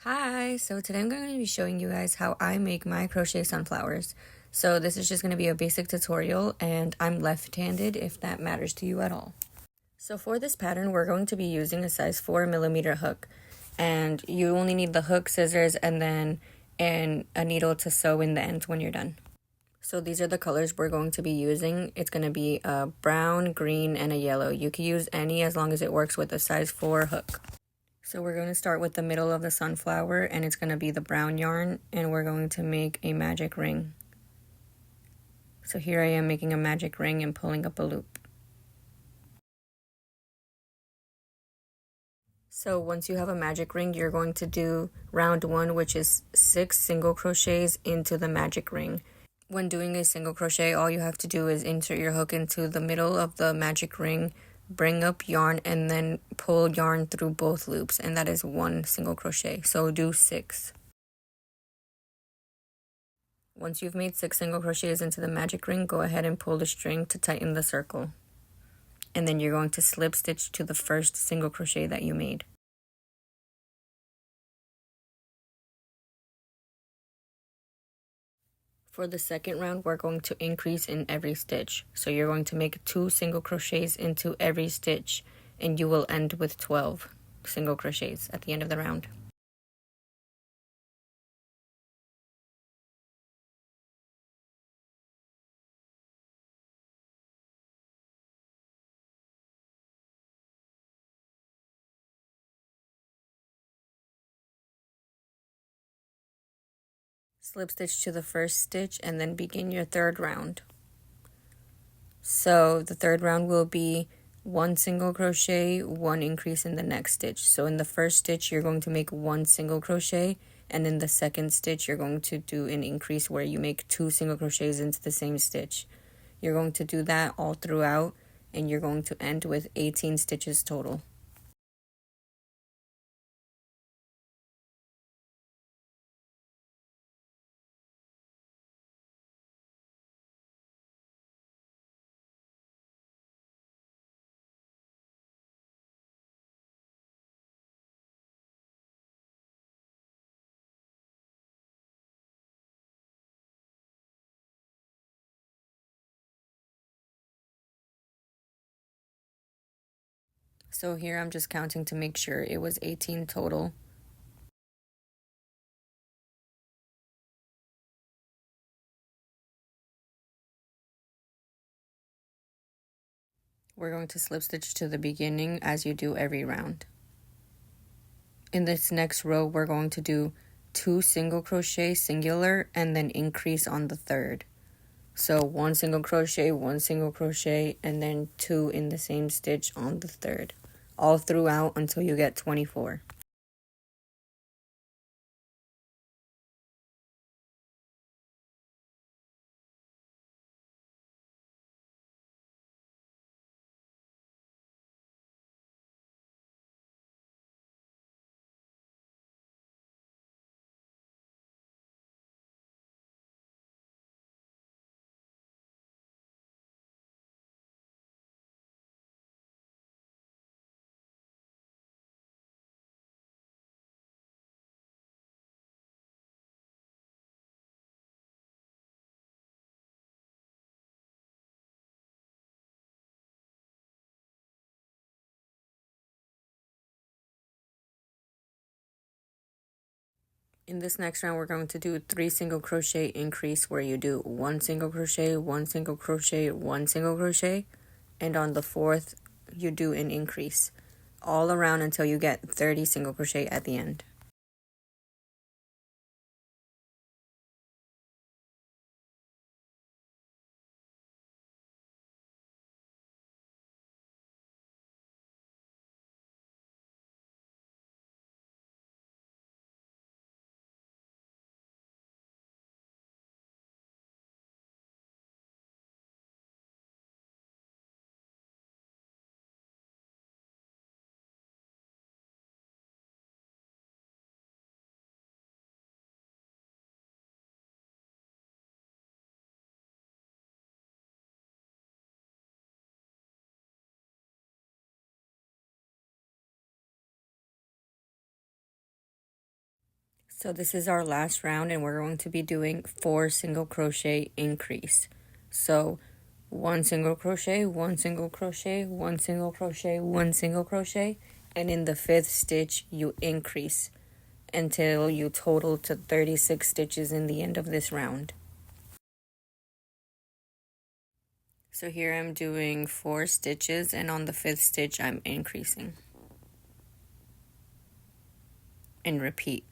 Hi, so today I'm going to be showing you guys how I make my crochet sunflowers. So this is just going to be a basic tutorial and I'm left-handed if that matters to you at all. So for this pattern, we're going to be using a size 4mm hook, and you only need the hook, scissors, and then a needle to sew in the ends when you're done. So these are the colors we're going to be using. It's going to be a brown, green, and a yellow. You can use any as long as it works with a size 4 hook. So we're going to start with the middle of the sunflower, and it's going to be the brown yarn, and we're going to make a magic ring. So here I am making a magic ring and pulling up a loop. So once you have a magic ring, you're going to do round 1, which is 6 single crochets into the magic ring. When doing a single crochet, all you have to do is insert your hook into the middle of the magic ring, bring up yarn, and then pull yarn through both loops, and that is 1 single crochet. So do 6. Once you've made 6 single crochets into the magic ring, go ahead and pull the string to tighten the circle. And then you're going to slip stitch to the first single crochet that you made. For the second round, we're going to increase in every stitch. So you're going to make 2 single crochets into every stitch, and you will end with 12 single crochets at the end of the round. Slip stitch to the first stitch and then begin your third round. So the third round will be 1 single crochet, 1 increase in the next stitch. So in the first stitch, you're going to make 1 single crochet, and in the second stitch, you're going to do an increase where you make 2 single crochets into the same stitch. You're going to do that all throughout, and you're going to end with 18 stitches total. So here I'm just counting to make sure it was 18 total. We're going to slip stitch to the beginning as you do every round. In this next row, we're going to do 2 single crochet singular and then increase on the third. So 1 single crochet, 1 single crochet, and then 2 in the same stitch on the third, all throughout until you get 24. In this next round, we're going to do 3 single crochet increase where you do 1 single crochet, 1 single crochet, 1 single crochet, and on the fourth, you do an increase all around until you get 30 single crochet at the end. So this is our last round and we're going to be doing 4 single crochet increase. So 1 single crochet, 1 single crochet, 1 single crochet, 1 single crochet, and in the 5th stitch you increase until you total to 36 stitches in the end of this round. So here I'm doing 4 stitches and on the 5th stitch I'm increasing. And repeat.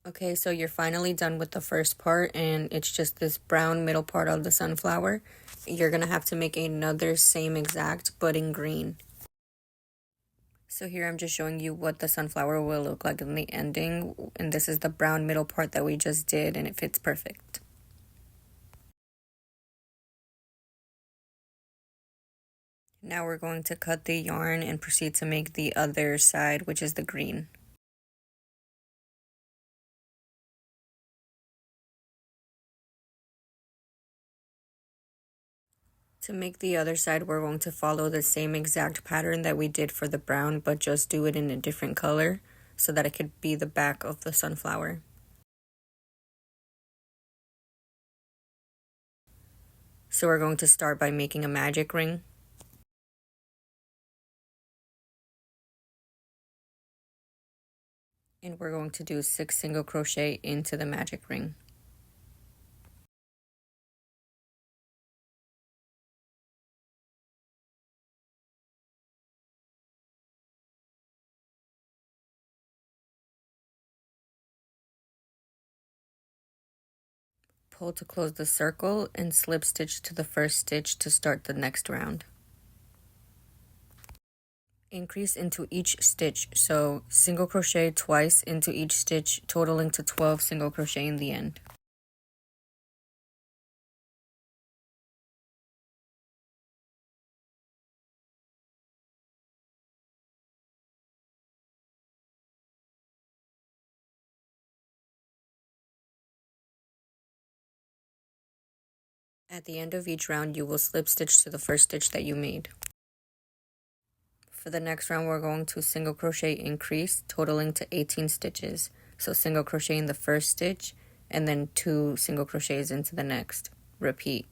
Okay, so you're finally done with the first part and it's just this brown middle part of the sunflower. You're gonna have to make another same exact but in green. So here I'm just showing you what the sunflower will look like in the ending, and this is the brown middle part that we just did and it fits perfect. Now we're going to cut the yarn and proceed to make the other side, which is the green. To make the other side, we're going to follow the same exact pattern that we did for the brown, but just do it in a different color so that it could be the back of the sunflower. So we're going to start by making a magic ring. And we're going to do 6 single crochet into the magic ring. Pull to close the circle and slip stitch to the first stitch to start the next round. Increase into each stitch, so single crochet twice into each stitch, totaling to 12 single crochet in the end. At the end of each round, you will slip stitch to the first stitch that you made. For the next round, we're going to single crochet increase, totaling to 18 stitches. So single crochet in the first stitch, and then 2 single crochets into the next. Repeat.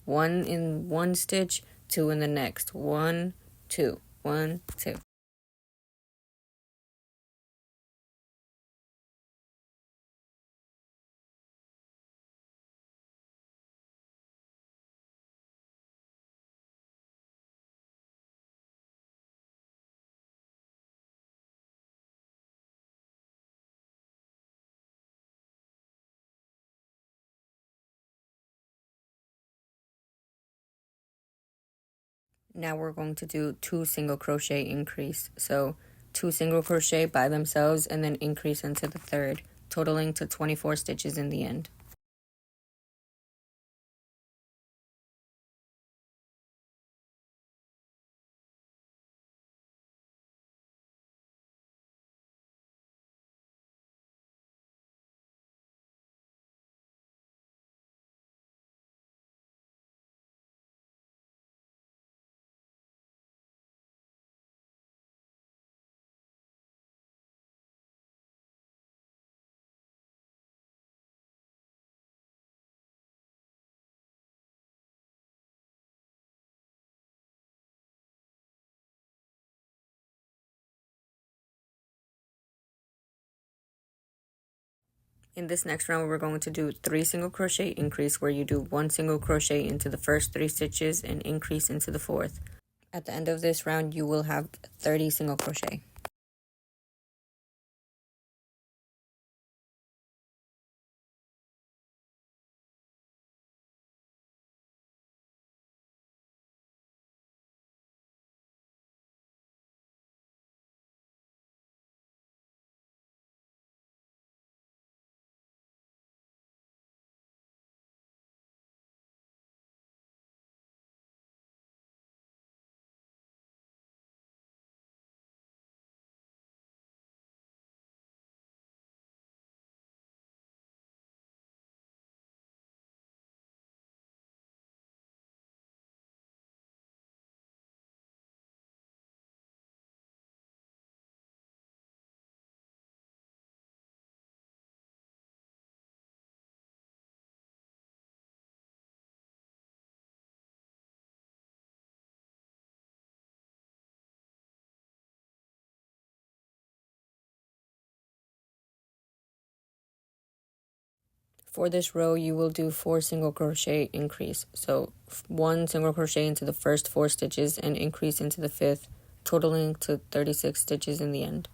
1 in one stitch, 2 in the next. 1, 2, 1, 2. Now we're going to do 2 single crochet increase. So 2 single crochet by themselves and then increase into the third, totaling to 24 stitches in the end. In this next round, we're going to do 3 single crochet increase, where you do 1 single crochet into the first 3 stitches and increase into the 4th. At the end of this round, you will have 30 single crochet. For this row, you will do 4 single crochet increase. So 1 single crochet into the first 4 stitches and increase into the 5th, totaling to 36 stitches in the end.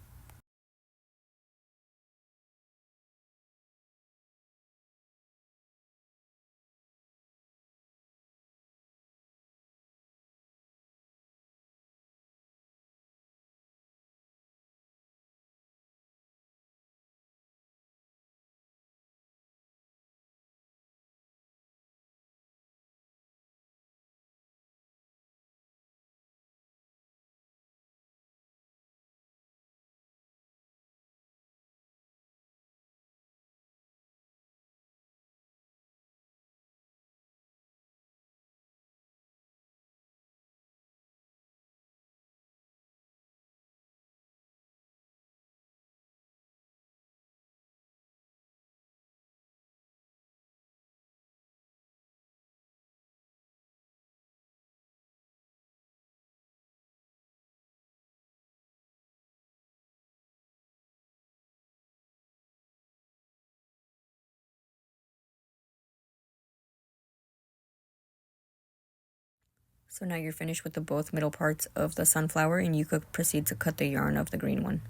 So now you're finished with the both middle parts of the sunflower, and you could proceed to cut the yarn of the green one.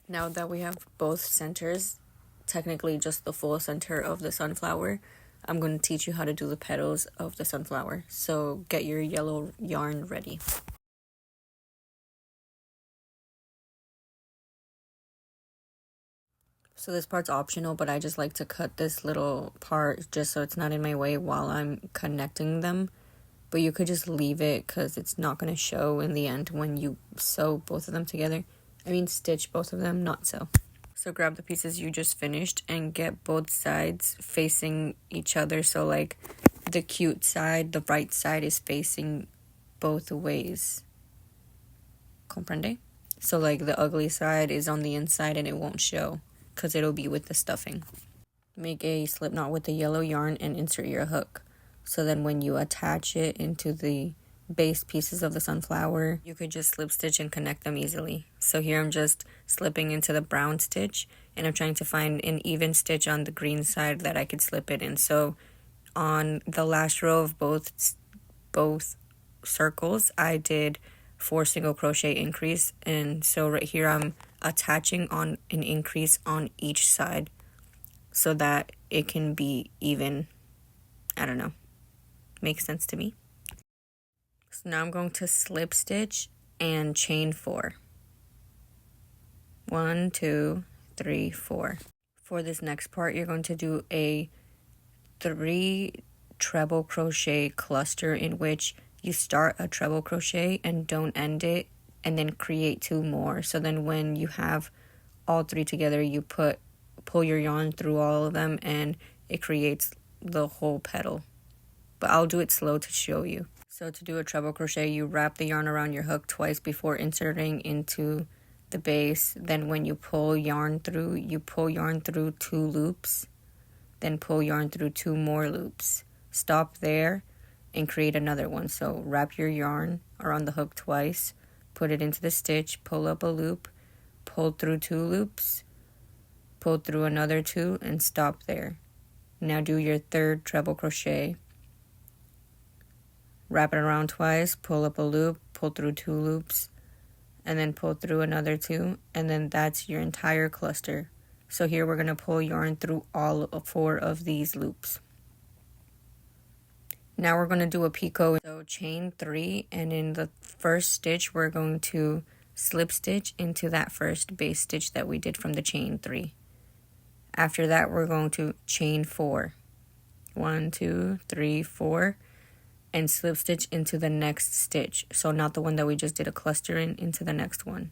Now that we have both centers, technically just the full center of the sunflower, I'm going to teach you how to do the petals of the sunflower. So get your yellow yarn ready. So this part's optional, but I just like to cut this little part just so it's not in my way while I'm connecting them. But you could just leave it because it's not going to show in the end when you sew both of them together. I mean stitch both of them, not sew. So grab the pieces you just finished and get both sides facing each other. So like the cute side, the right side is facing both ways. Comprende? So like the ugly side is on the inside and it won't show because it'll be with the stuffing. Make a slip knot with the yellow yarn and insert your hook. So then when you attach it into the base pieces of the sunflower, you could just slip stitch and connect them easily. So here I'm just slipping into the brown stitch and I'm trying to find an even stitch on the green side that I could slip it in. So on the last row of both circles, I did 4 single crochet increase, and so right here I'm attaching on an increase on each side so that it can be even. I don't know. Makes sense to me. So now I'm going to slip stitch and chain 4. 1, 2, 3, 4. For this next part, you're going to do a 3 treble crochet cluster in which you start a treble crochet and don't end it, and then create 2 more. So then when you have all 3 together, you pull your yarn through all of them and it creates the whole petal. But I'll do it slow to show you. So to do a treble crochet, you wrap the yarn around your hook twice before inserting into the base. Then when you pull yarn through, you pull yarn through 2 loops, then pull yarn through 2 more loops. Stop there and create another one. So wrap your yarn around the hook twice, put it into the stitch, pull up a loop, pull through 2 loops, pull through another 2 and stop there. Now do your third treble crochet, wrap it around twice, pull up a loop, pull through 2 loops, and then pull through another 2, and then that's your entire cluster. So here we're going to pull yarn through all 4 of these loops. Now we're going to do a picot. So chain 3, and in the first stitch we're going to slip stitch into that first base stitch that we did from the chain 3. After that we're going to chain 4. 1, 2, 3, 4, and slip stitch into the next stitch. So not the one that we just did a cluster in, into the next one.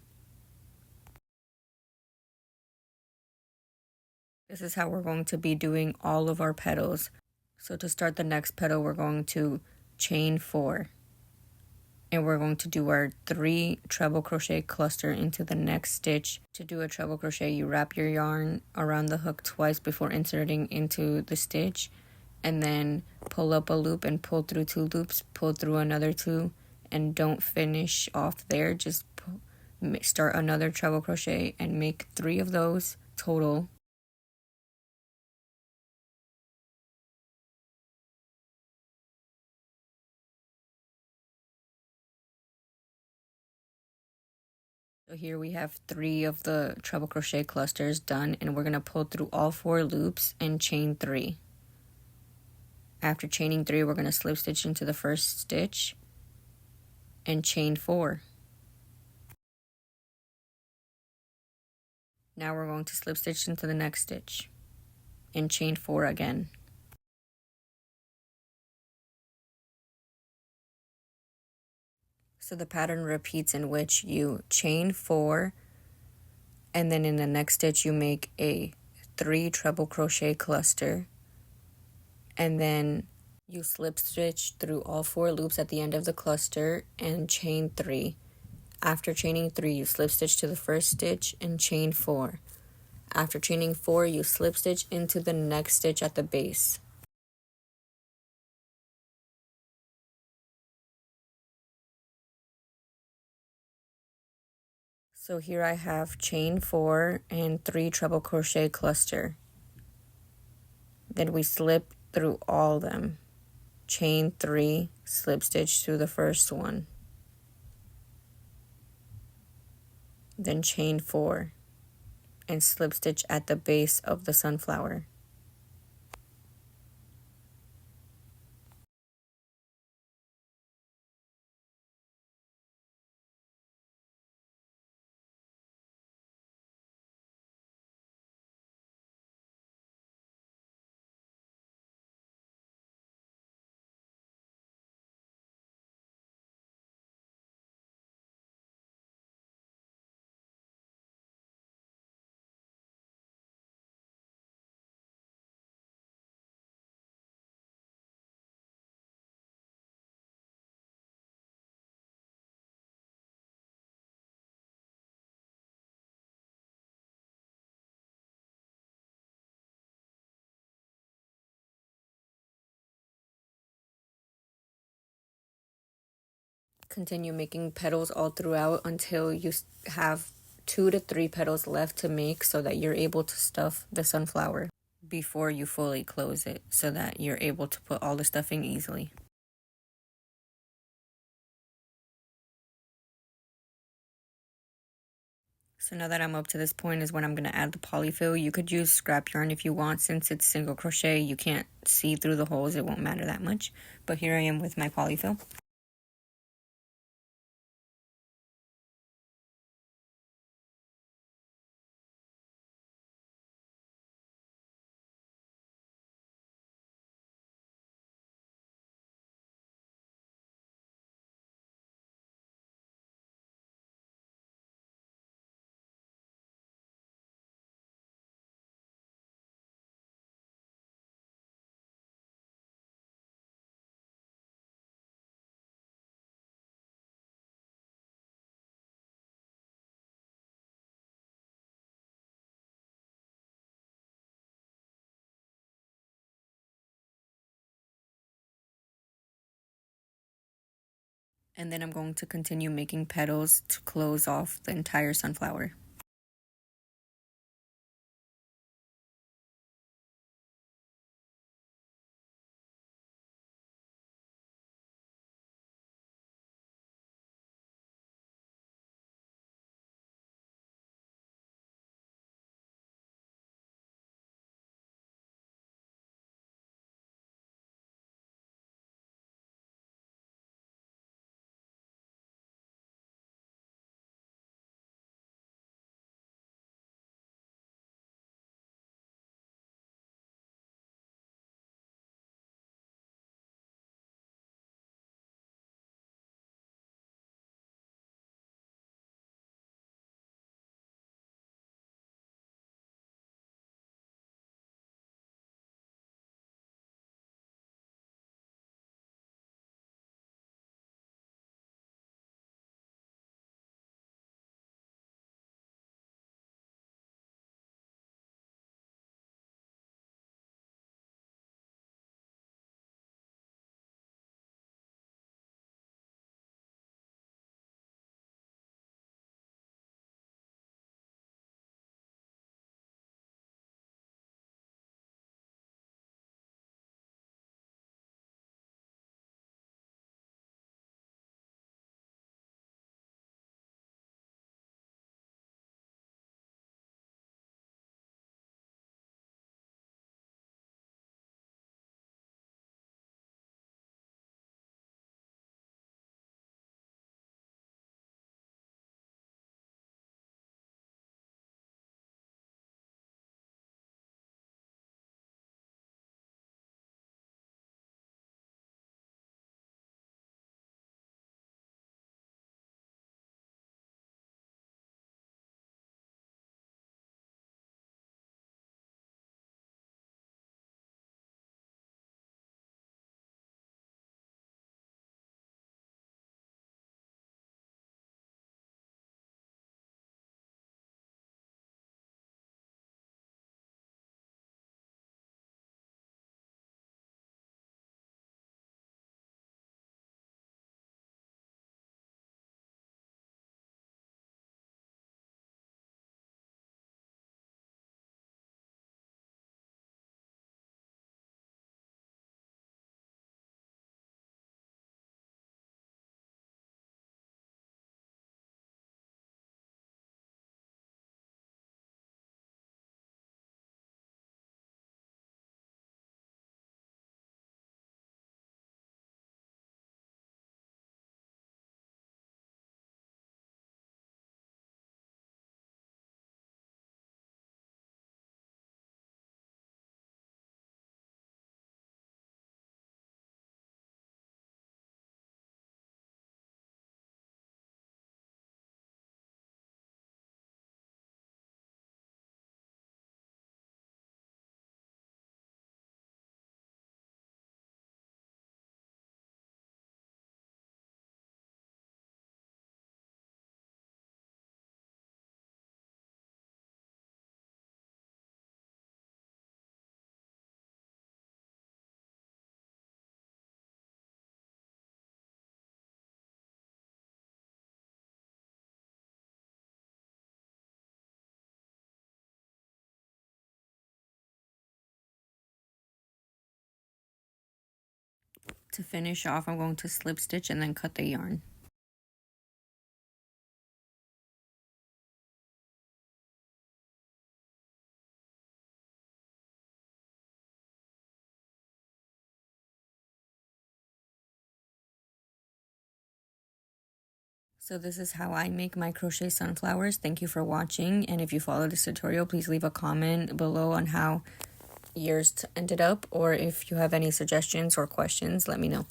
This is how we're going to be doing all of our petals. So to start the next petal, we're going to chain 4. And we're going to do our 3 treble crochet cluster into the next stitch. To do a treble crochet, you wrap your yarn around the hook twice before inserting into the stitch. And then pull up a loop and pull through 2 loops, pull through another 2, and don't finish off there. Just start another treble crochet and make 3 of those total. So here we have 3 of the treble crochet clusters done, and we're going to pull through all 4 loops and chain 3. After chaining 3, we're going to slip stitch into the first stitch and chain 4. Now we're going to slip stitch into the next stitch and chain 4 again. So the pattern repeats, in which you chain 4, and then in the next stitch you make a 3 treble crochet cluster, and then you slip stitch through all 4 loops at the end of the cluster and chain 3. After chaining 3, you slip stitch to the first stitch and chain 4. After chaining 4, you slip stitch into the next stitch at the base. So here I have chain 4 and 3 treble crochet cluster. Then we slip through all of them. Chain 3, slip stitch through the first one. Then chain 4 and slip stitch at the base of the sunflower. Continue making petals all throughout until you have 2 to 3 petals left to make, so that you're able to stuff the sunflower before you fully close it, so that you're able to put all the stuffing easily. So now that I'm up to this point is when I'm going to add the polyfill. You could use scrap yarn if you want. Since it's single crochet, you can't see through the holes. It won't matter that much. But here I am with my polyfill. And then I'm going to continue making petals to close off the entire sunflower. To finish off, I'm going to slip stitch and then cut the yarn. So this is how I make my crochet sunflowers. Thank you for watching, and if you follow this tutorial, please leave a comment below on how yours ended up, or if you have any suggestions or questions, let me know.